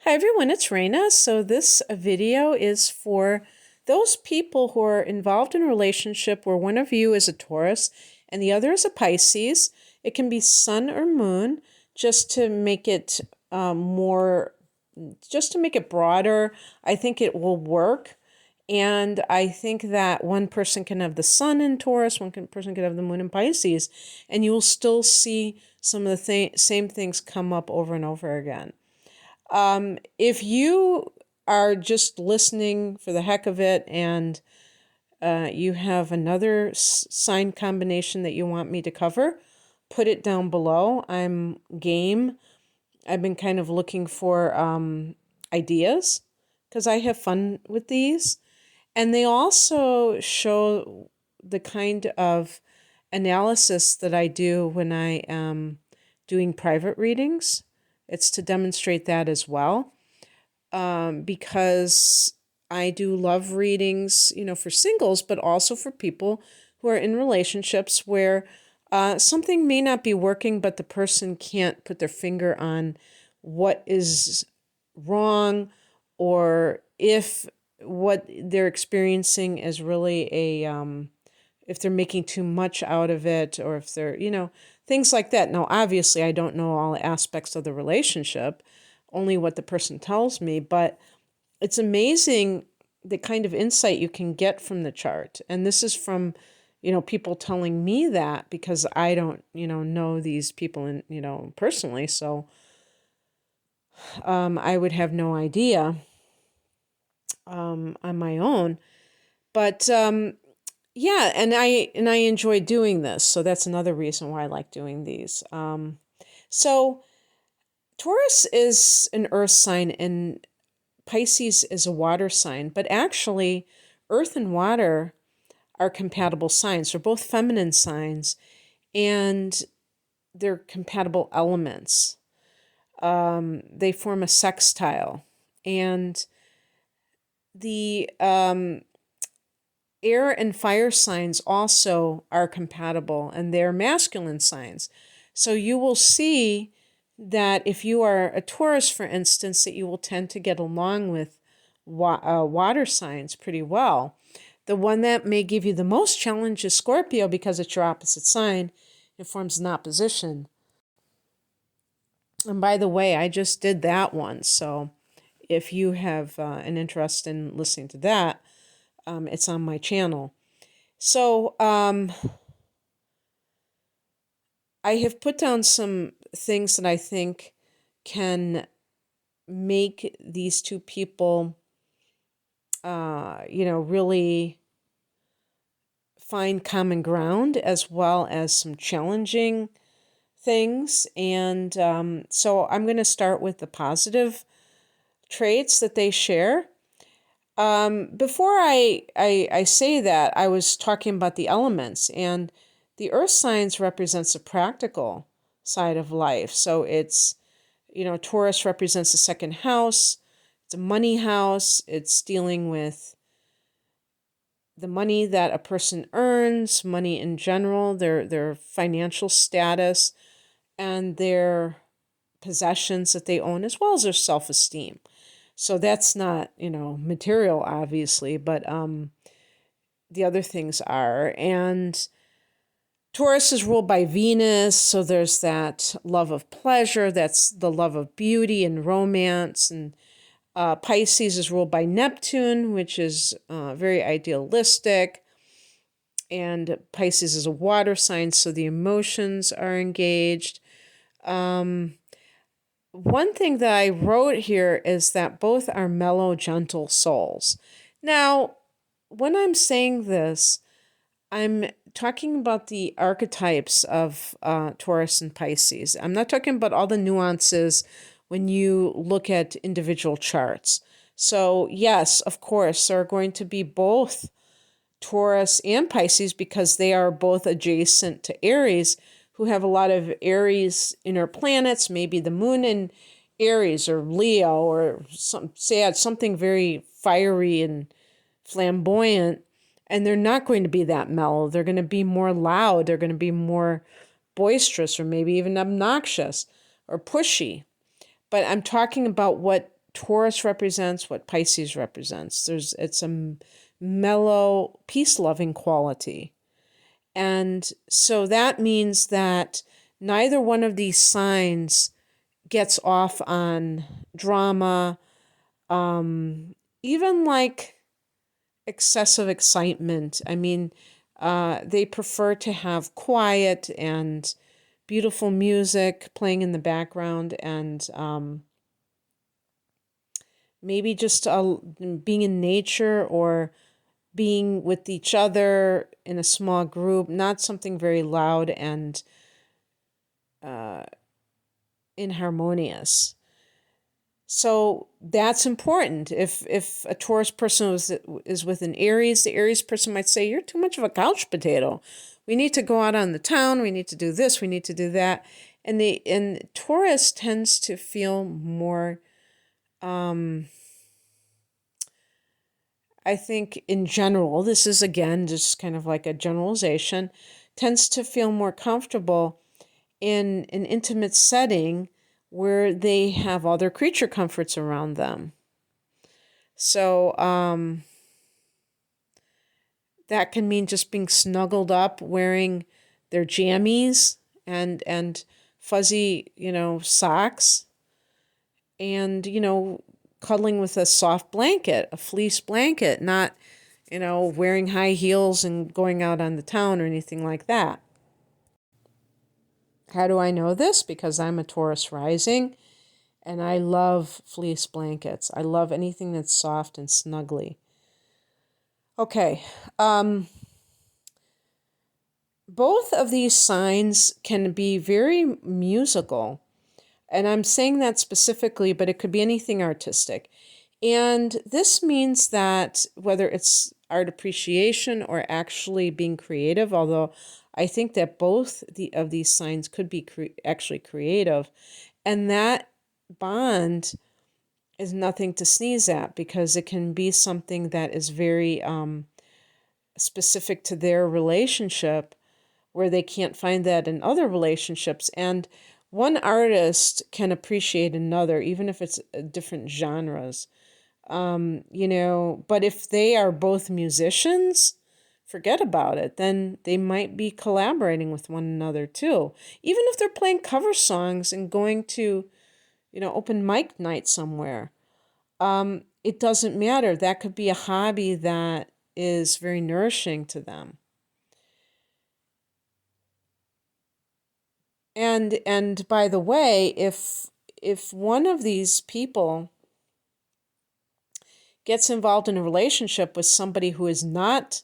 Hi everyone, it's Raina. So this video is for those people who are involved in a relationship where one of you is a Taurus and the other is a Pisces. It can be sun or moon, just to make it just to make it broader. I think it will work. And I think that one person can have the sun in Taurus, person can have the moon in Pisces, and you will still see some of the same things come up over and over again. If you are just listening for the heck of it and you have another sign combination that you want me to cover, put it down below. I'm game. I've been kind of looking for ideas because I have fun with these. And they also show the kind of analysis that I do when I am doing private readings. It's to demonstrate that as well, because I do love readings, for singles, but also for people who are in relationships where something may not be working, but the person can't put their finger on what is wrong, or if what they're experiencing is really if they're making too much out of it, or if they're, things like that. Now, obviously, I don't know all aspects of the relationship, only what the person tells me, but it's amazing the kind of insight you can get from the chart. And this is from, people telling me that, because I don't, know these people personally. So I would have no idea on my own. But yeah, and I enjoy doing this. So that's another reason why I like doing these. So Taurus is an earth sign and Pisces is a water sign, but actually earth and water are compatible signs. They're both feminine signs and they're compatible elements. They form a sextile, and the air and fire signs also are compatible, and they're masculine signs. So you will see that if you are a Taurus, for instance, that you will tend to get along with water signs pretty well. The one that may give you the most challenge is Scorpio, because it's your opposite sign. It forms an opposition. And by the way, I just did that one. So if you have an interest in listening to that, it's on my channel. So I have put down some things that I think can make these two people, really find common ground, as well as some challenging things. And so I'm going to start with the positive traits that they share. Before I say that, I was talking about the elements, and the earth signs represents the practical side of life. So it's, Taurus represents the second house. It's a money house. It's dealing with the money that a person earns, money in general, their financial status, and their possessions that they own, as well as their self-esteem. So that's not, material, obviously, but the other things are. And Taurus is ruled by Venus, so there's that love of pleasure, that's the love of beauty and romance. And Pisces is ruled by Neptune, which is very idealistic. And Pisces is a water sign, so the emotions are engaged. One thing that I wrote here is that both are mellow, gentle souls. Now, when I'm saying this, I'm talking about the archetypes of Taurus and Pisces. I'm not talking about all the nuances when you look at individual charts. So yes, of course, there are going to be both Taurus and Pisces, because they are both adjacent to Aries, who have a lot of Aries inner planets, maybe the moon in Aries or Leo, or something very fiery and flamboyant. And they're not going to be that mellow. They're going to be more loud. They're going to be more boisterous, or maybe even obnoxious or pushy. But I'm talking about what Taurus represents, what Pisces represents. It's a mellow, peace-loving quality. And so that means that neither one of these signs gets off on drama, even like excessive excitement. I mean, they prefer to have quiet and beautiful music playing in the background, and maybe just being in nature or being with each other in a small group, not something very loud and inharmonious. So that's important. If a Taurus person is with an Aries, the Aries person might say, "You're too much of a couch potato. We need to go out on the town. We need to do this. We need to do that." And Taurus tends to feel more. I think in general, this is again just kind of like a generalization, tends to feel more comfortable in an intimate setting where they have all their creature comforts around them. So that can mean just being snuggled up, wearing their jammies and fuzzy, socks, and cuddling with a soft blanket, a fleece blanket, not wearing high heels and going out on the town or anything like that. How do I know this? Because I'm a Taurus rising and I love fleece blankets. I love anything that's soft and snuggly. Okay. Both of these signs can be very musical. And I'm saying that specifically, but it could be anything artistic. And this means that whether it's art appreciation or actually being creative, although I think that both of these signs could be actually creative, and that bond is nothing to sneeze at, because it can be something that is very specific to their relationship, where they can't find that in other relationships. And one artist can appreciate another, even if it's different genres. But if they are both musicians, forget about it. Then they might be collaborating with one another too. Even if they're playing cover songs and going to, open mic night somewhere. It doesn't matter. That could be a hobby that is very nourishing to them. And by the way, if one of these people gets involved in a relationship with somebody who is not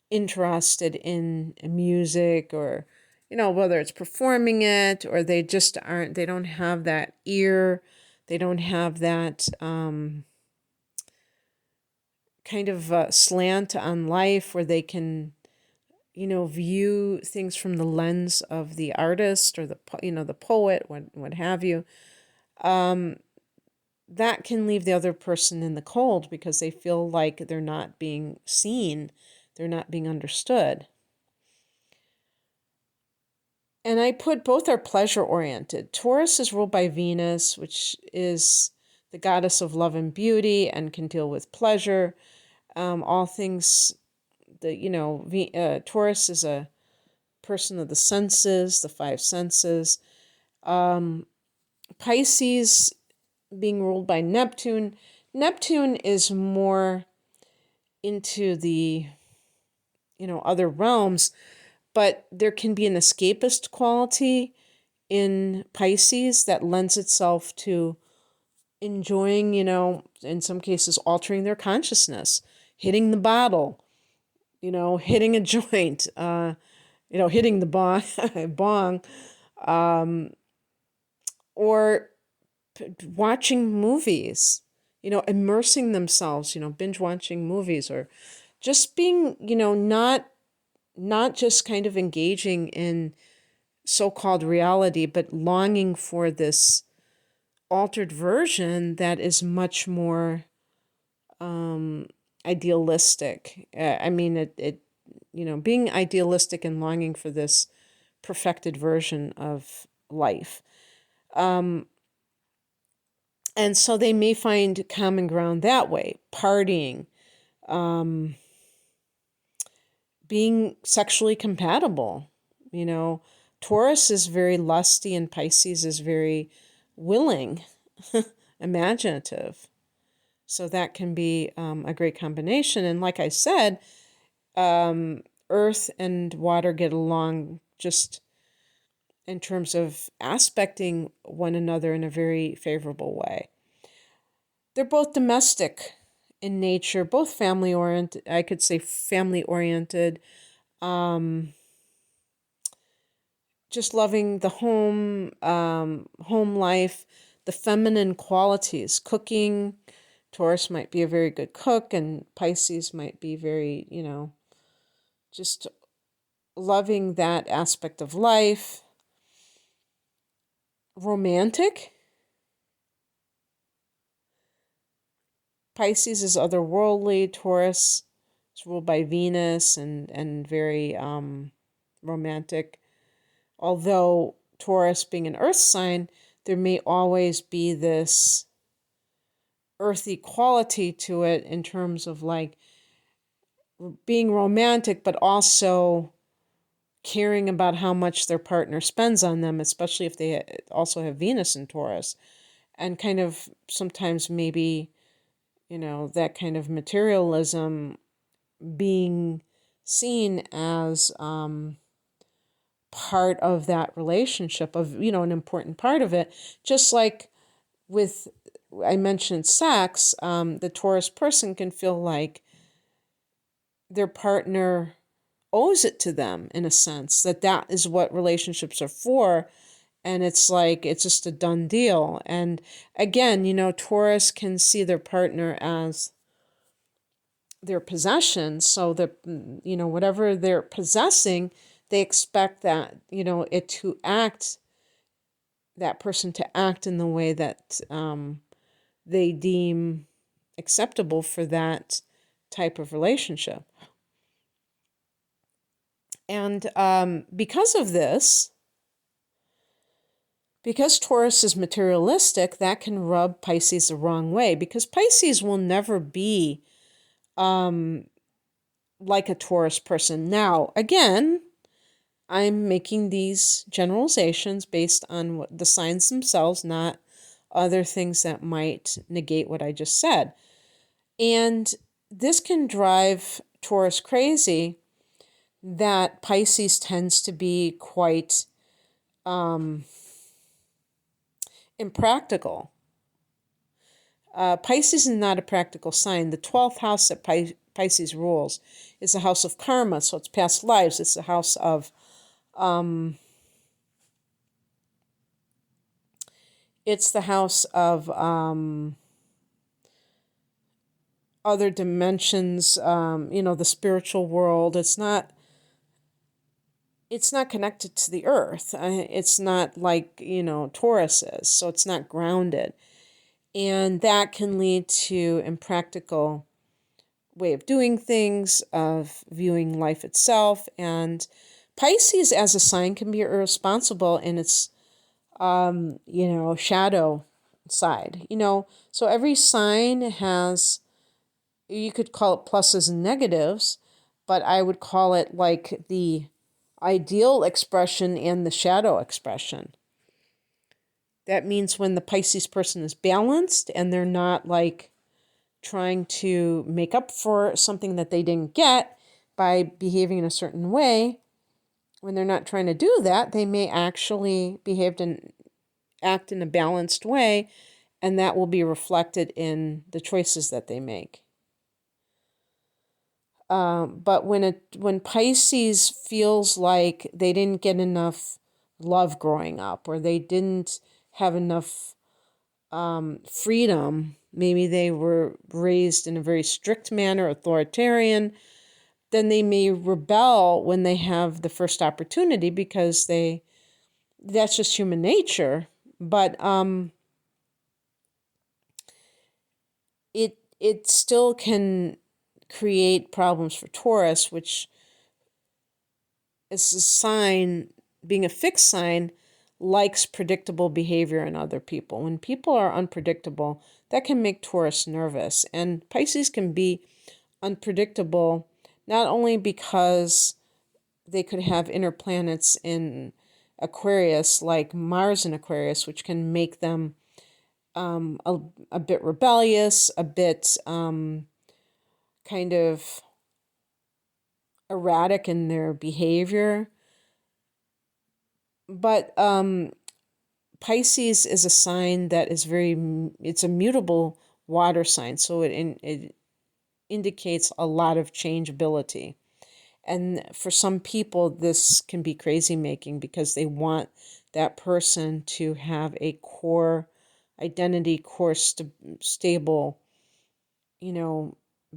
interested in music, or whether it's performing it, or they just aren't, they don't have that ear, they don't have that kind of slant on life where they can view things from the lens of the artist or the poet, what have you, that can leave the other person in the cold, because they feel like they're not being seen, they're not being understood. And I put both are pleasure oriented. Taurus is ruled by Venus, which is the goddess of love and beauty and can deal with pleasure. All things Taurus is a person of the senses, the five senses. Pisces being ruled by Neptune. Neptune is more into the, other realms, but there can be an escapist quality in Pisces that lends itself to enjoying, in some cases, altering their consciousness, hitting the bottle, hitting a joint, hitting the bong, or watching movies, immersing themselves, binge watching movies, or just being, not just kind of engaging in so-called reality, but longing for this altered version that is much more idealistic. Being idealistic and longing for this perfected version of life. And so they may find common ground that way, partying, um, being sexually compatible. You know, Taurus is very lusty and Pisces is very willing, imaginative. So that can be a great combination. And like I said, earth and water get along just in terms of aspecting one another in a very favorable way. They're both domestic in nature, both family oriented. I could say family oriented. Um, just loving the home life, the feminine qualities, cooking. Taurus might be a very good cook, and Pisces might be very, just loving that aspect of life. Romantic. Pisces is otherworldly. Taurus is ruled by Venus and very romantic. Although Taurus being an earth sign, there may always be this earthy quality to it in terms of like being romantic, but also caring about how much their partner spends on them, especially if they also have Venus in Taurus, and kind of sometimes maybe, that kind of materialism being seen as part of that relationship, of, an important part of it. Just like with, I mentioned sex, the Taurus person can feel like their partner owes it to them in a sense, that is what relationships are for. And it's like, it's just a done deal. And again, Taurus can see their partner as their possession. So that, whatever they're possessing, they expect that, that person to act in the way that they deem acceptable for that type of relationship. And because of this, because Taurus is materialistic, that can rub Pisces the wrong way, because Pisces will never be like a Taurus person. Now, again, I'm making these generalizations based on what the signs themselves, not other things that might negate what I just said. And this can drive Taurus crazy, that Pisces tends to be quite impractical. Pisces is not a practical sign. The 12th house that Pisces rules is the house of karma, so it's past lives. It's the house of other dimensions, the spiritual world. It's not connected to the earth. It's not like, Taurus is, so it's not grounded. And that can lead to impractical way of doing things, of viewing life itself. And Pisces as a sign can be irresponsible in its, shadow side. So every sign has, you could call it pluses and negatives, but I would call it like the ideal expression and the shadow expression. That means when the Pisces person is balanced and they're not like trying to make up for something that they didn't get by behaving in a certain way, when they're not trying to do that, they may actually act in a balanced way, and that will be reflected in the choices that they make. But when Pisces feels like they didn't get enough love growing up, or they didn't have enough freedom, maybe they were raised in a very strict manner, authoritarian, then they may rebel when they have the first opportunity, because that's just human nature. But it still can create problems for Taurus, which is a sign, being a fixed sign, likes predictable behavior in other people. When people are unpredictable, that can make Taurus nervous. And Pisces can be unpredictable not only because they could have inner planets in Aquarius, like Mars in Aquarius, which can make them a bit rebellious, a bit kind of erratic in their behavior. But Pisces is a sign that is it's a mutable water sign, so it indicates a lot of changeability. And for some people, this can be crazy making because they want that person to have a core identity, core stable,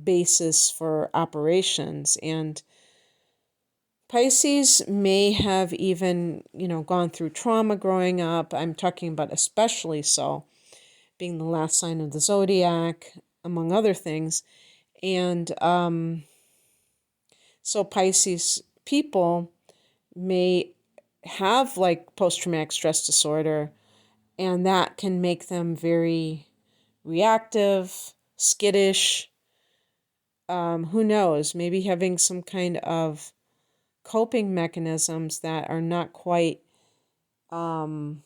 basis for operations. And Pisces may have even, gone through trauma growing up. I'm talking about especially so, being the last sign of the zodiac, among other things. And so Pisces people may have like post-traumatic stress disorder, and that can make them very reactive, skittish. Who knows? Maybe having some kind of coping mechanisms that are not quite helpful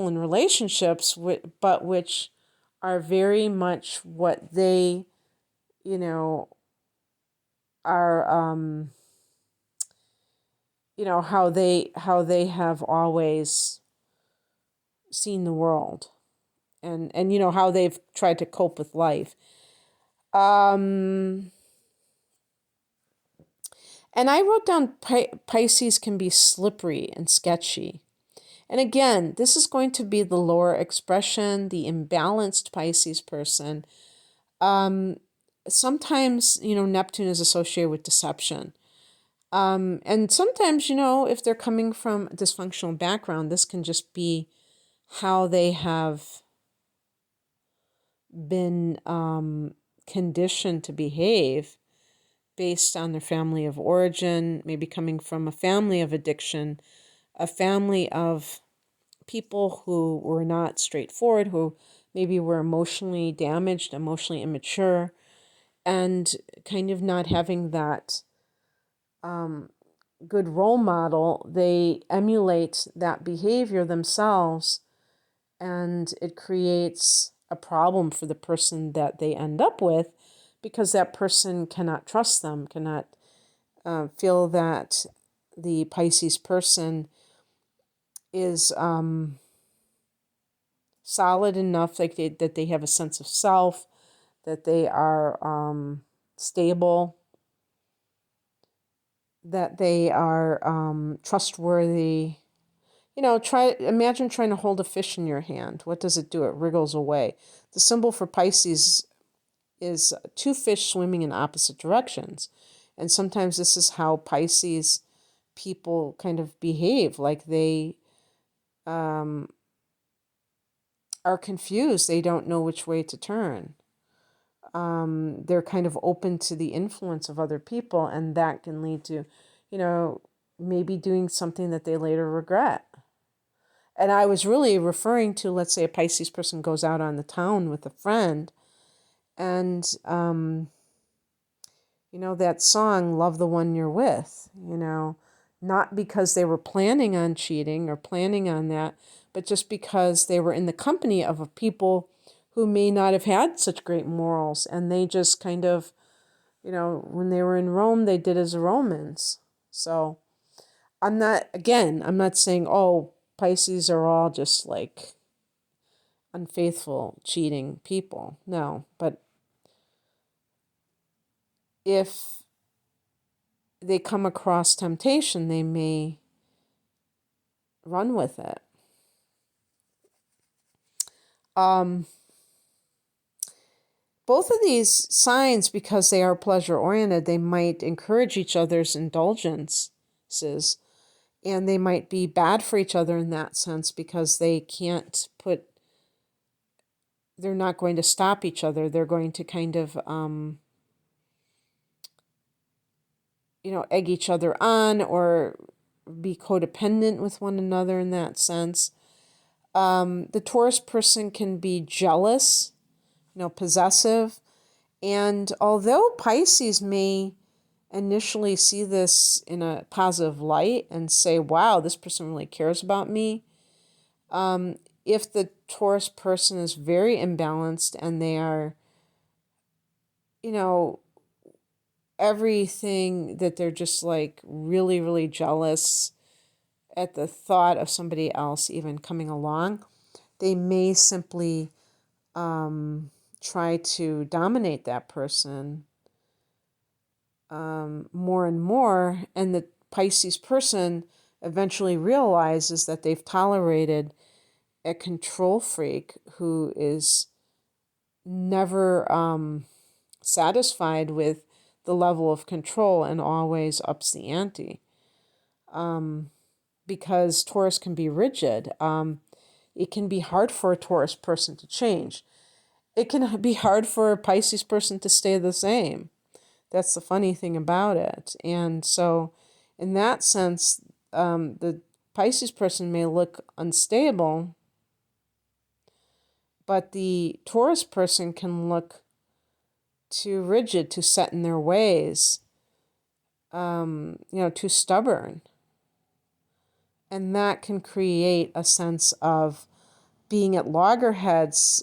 in relationships, but which are very much what they, are, how they have always seen the world, and how they've tried to cope with life. And I wrote down Pisces can be slippery and sketchy. And again, this is going to be the lower expression, the imbalanced Pisces person. Sometimes, Neptune is associated with deception. And sometimes, if they're coming from a dysfunctional background, this can just be how they have been conditioned to behave based on their family of origin, maybe coming from a family of addiction, a family of people who were not straightforward, who maybe were emotionally damaged, emotionally immature, and kind of not having that good role model. They emulate that behavior themselves, and it creates a problem for the person that they end up with, because that person cannot trust them, cannot feel that the Pisces person is solid enough, like that they have a sense of self, that they are stable, that they are trustworthy. Imagine trying to hold a fish in your hand. What does it do? It wriggles away. The symbol for Pisces is two fish swimming in opposite directions. And sometimes this is how Pisces people kind of behave, like they are confused. They don't know which way to turn. They're kind of open to the influence of other people, and that can lead to, maybe doing something that they later regret. And I was really referring to, let's say, a Pisces person goes out on the town with a friend, and, that song, Love the One You're With, not because they were planning on cheating or planning on that, but just because they were in the company of people who may not have had such great morals, and they just kind of, when they were in Rome, they did as Romans. So I'm not saying, oh, Pisces are all just like unfaithful, cheating people. No, but if they come across temptation, they may run with it. Both of these signs, because they are pleasure oriented, they might encourage each other's indulgences, and they might be bad for each other in that sense, because they're not going to stop each other. They're going to kind of, egg each other on, or be codependent with one another in that sense. The Taurus person can be jealous, possessive. And although Pisces may initially see this in a positive light and say, wow, this person really cares about me, if the Taurus person is very imbalanced and they are, everything that they're just like really, really jealous at the thought of somebody else even coming along, they may simply try to dominate that person more and more. And the Pisces person eventually realizes that they've tolerated a control freak who is never satisfied with the level of control and always ups the ante. Because Taurus can be rigid. It can be hard for a Taurus person to change. It can be hard for a Pisces person to stay the same. That's the funny thing about it. And so, in that sense, the Pisces person may look unstable, but the Taurus person can look too rigid, too set in their ways, too stubborn. And that can create a sense of being at loggerheads.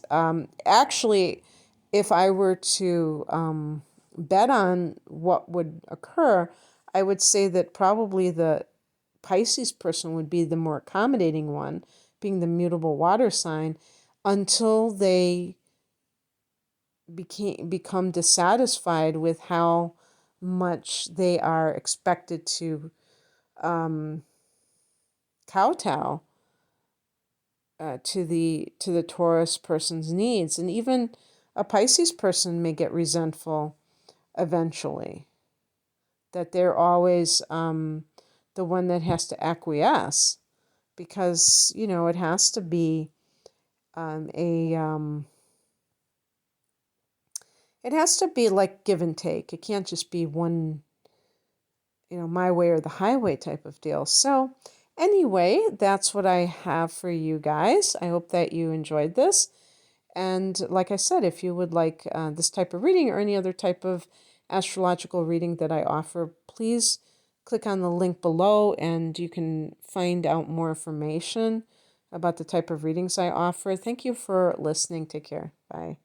Actually, if I were to bet on what would occur, I would say that probably the Pisces person would be the more accommodating one, being the mutable water sign, until they become dissatisfied with how much they are expected to kowtow to the Taurus person's needs. And even a Pisces person may get resentful eventually, that they're always the one that has to acquiesce, because it has to be it has to be like give and take. It can't just be one, my way or the highway type of deal. So anyway, that's what I have for you guys. I hope that you enjoyed this. And like I said, if you would like this type of reading or any other type of astrological reading that I offer, please click on the link below and you can find out more information about the type of readings I offer. Thank you for listening. Take care. Bye.